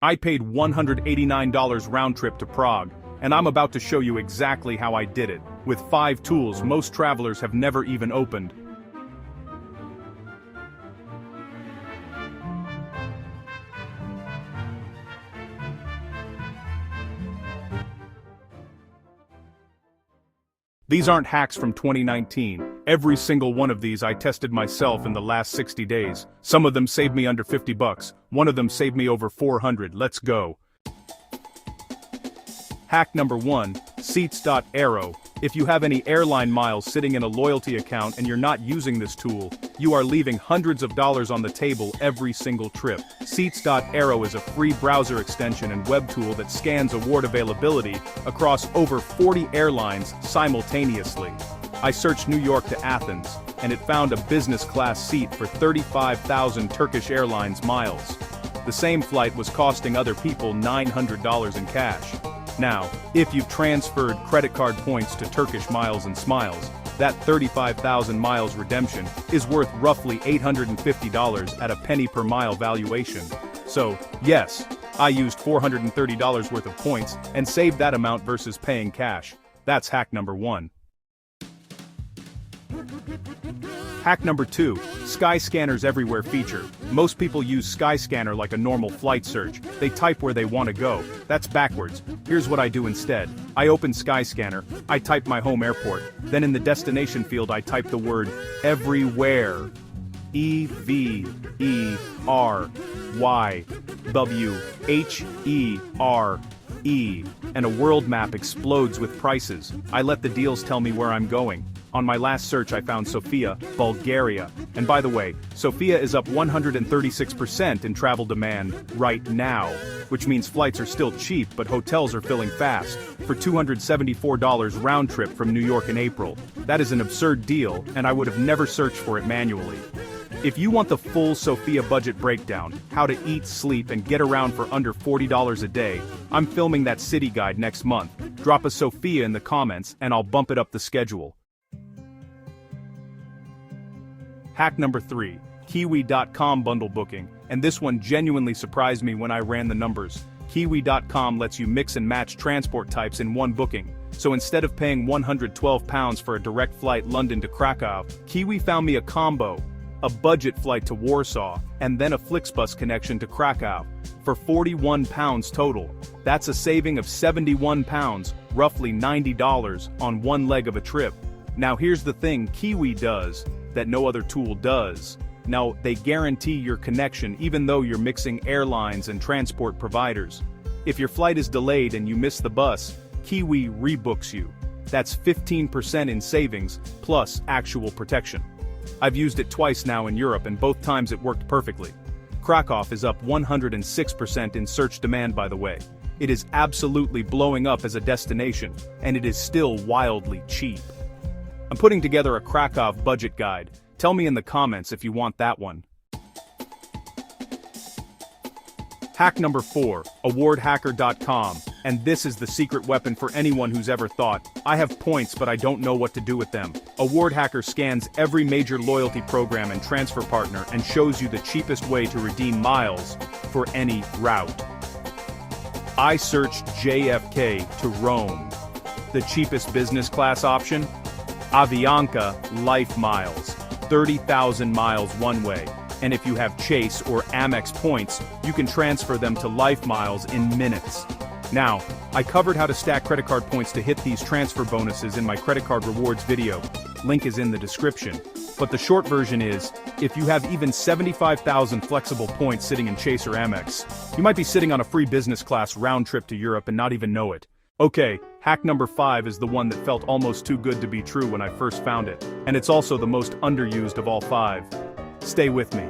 I paid $189 round trip to Prague, and I'm about to show you exactly how I did it, with 5 tools most travelers have never even opened. These aren't hacks from 2019. Every single one of these I tested myself in the last 60 days. Some of them saved me under $50. One of them saved me over 400. Let's go. Hack number 1, Seats.Aero. If you have any airline miles sitting in a loyalty account and you're not using this tool, you are leaving hundreds of dollars on the table every single trip. Seats.Aero is a free browser extension and web tool that scans award availability across over 40 airlines simultaneously. I searched New York to Athens, and it found a business class seat for 35,000 Turkish Airlines miles. The same flight was costing other people $900 in cash. Now, if you've transferred credit card points to Turkish Miles and Smiles, that 35,000 miles redemption is worth roughly $850 at a penny per mile valuation. So, yes, I used $430 worth of points and saved that amount versus paying cash. That's hack number 1. Hack number 2, Skyscanner's Everywhere feature. Most people use Skyscanner like a normal flight search. They type where they want to go. That's backwards. Here's what I do instead. I open Skyscanner, I type my home airport, then in the destination field I type the word everywhere. EVERYWHERE, and a world map explodes with prices. I let the deals tell me where I'm going. On my last search I found Sofia, Bulgaria. And by the way, Sofia is up 136% in travel demand right now, which means flights are still cheap but hotels are filling fast, for $274 round trip from New York in April. That is an absurd deal, and I would have never searched for it manually. If you want the full Sofia budget breakdown, how to eat, sleep, and get around for under $40 a day, I'm filming that city guide next month. Drop a Sofia in the comments and I'll bump it up the schedule. Hack number 3, Kiwi.com bundle booking, and this one genuinely surprised me when I ran the numbers. Kiwi.com lets you mix and match transport types in one booking. So instead of paying £112 for a direct flight London to Krakow, Kiwi found me a combo, a budget flight to Warsaw, and then a Flixbus connection to Krakow, for £41 total. That's a saving of £71, roughly $90, on one leg of a trip. Now here's the thing Kiwi does that no other tool does. Now, they guarantee your connection even though you're mixing airlines and transport providers. If your flight is delayed and you miss the bus, Kiwi rebooks you. That's 15% in savings, plus actual protection. I've used it twice now in Europe and both times it worked perfectly. Krakow is up 106% in search demand, by the way. It is absolutely blowing up as a destination, and it is still wildly cheap. I'm putting together a Krakow budget guide. Tell me in the comments if you want that one. Hack number 4, awardhacker.com, and this is the secret weapon for anyone who's ever thought, I have points but I don't know what to do with them. Awardhacker scans every major loyalty program and transfer partner and shows you the cheapest way to redeem miles for any route. I searched JFK to Rome. The cheapest business class option? Avianca Life Miles, 30,000 miles one way, and if you have Chase or Amex points, you can transfer them to Life Miles in minutes. Now, I covered how to stack credit card points to hit these transfer bonuses in my credit card rewards video. Link is in the description. But the short version is, if you have even 75,000 flexible points sitting in Chase or Amex, you might be sitting on a free business class round trip to Europe and not even know it. Okay, hack number 5 is the one that felt almost too good to be true when I first found it, and it's also the most underused of all 5. Stay with me.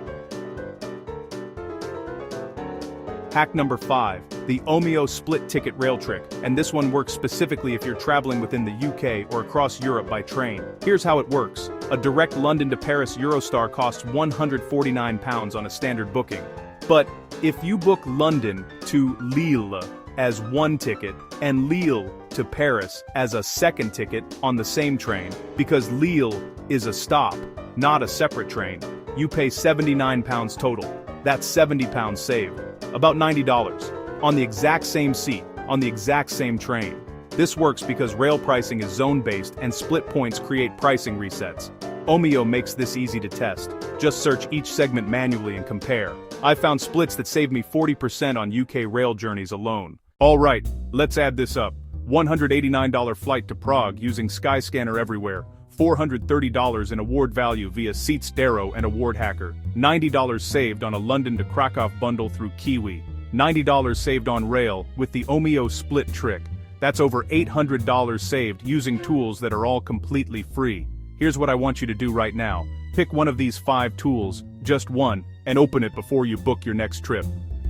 Hack number 5, the Omeo split ticket rail trick, and this one works specifically if you're traveling within the UK or across Europe by train. Here's how it works. A direct London to Paris Eurostar costs £149 on a standard booking. But if you book London to Lille as one ticket, and Lille to Paris as a second ticket on the same train, because Lille is a stop, not a separate train, you pay £79 total. That's £70 saved. About $90. on the exact same seat, on the exact same train. This works because rail pricing is zone-based and split points create pricing resets. Omio makes this easy to test. Just search each segment manually and compare. I've found splits that save me 40% on UK rail journeys alone. Alright, let's add this up. $189 flight to Prague using Skyscanner everywhere. $430 in award value via Seats Darrow and Award Hacker. $90 saved on a London to Krakow bundle through Kiwi. $90 saved on rail with the Omio split trick. That's over $800 saved using tools that are all completely free. Here's what I want you to do right now. Pick one of these 5 tools, just one, and open it before you book your next trip.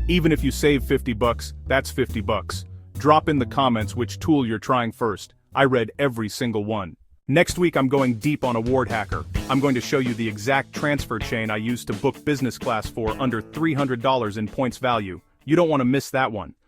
Even if you save $50, that's $50. Drop in the comments which tool you're trying first. I read every single one. Next week I'm going deep on Award Hacker. I'm going to show you the exact transfer chain I used to book business class for under $300 in points value. You don't want to miss that one.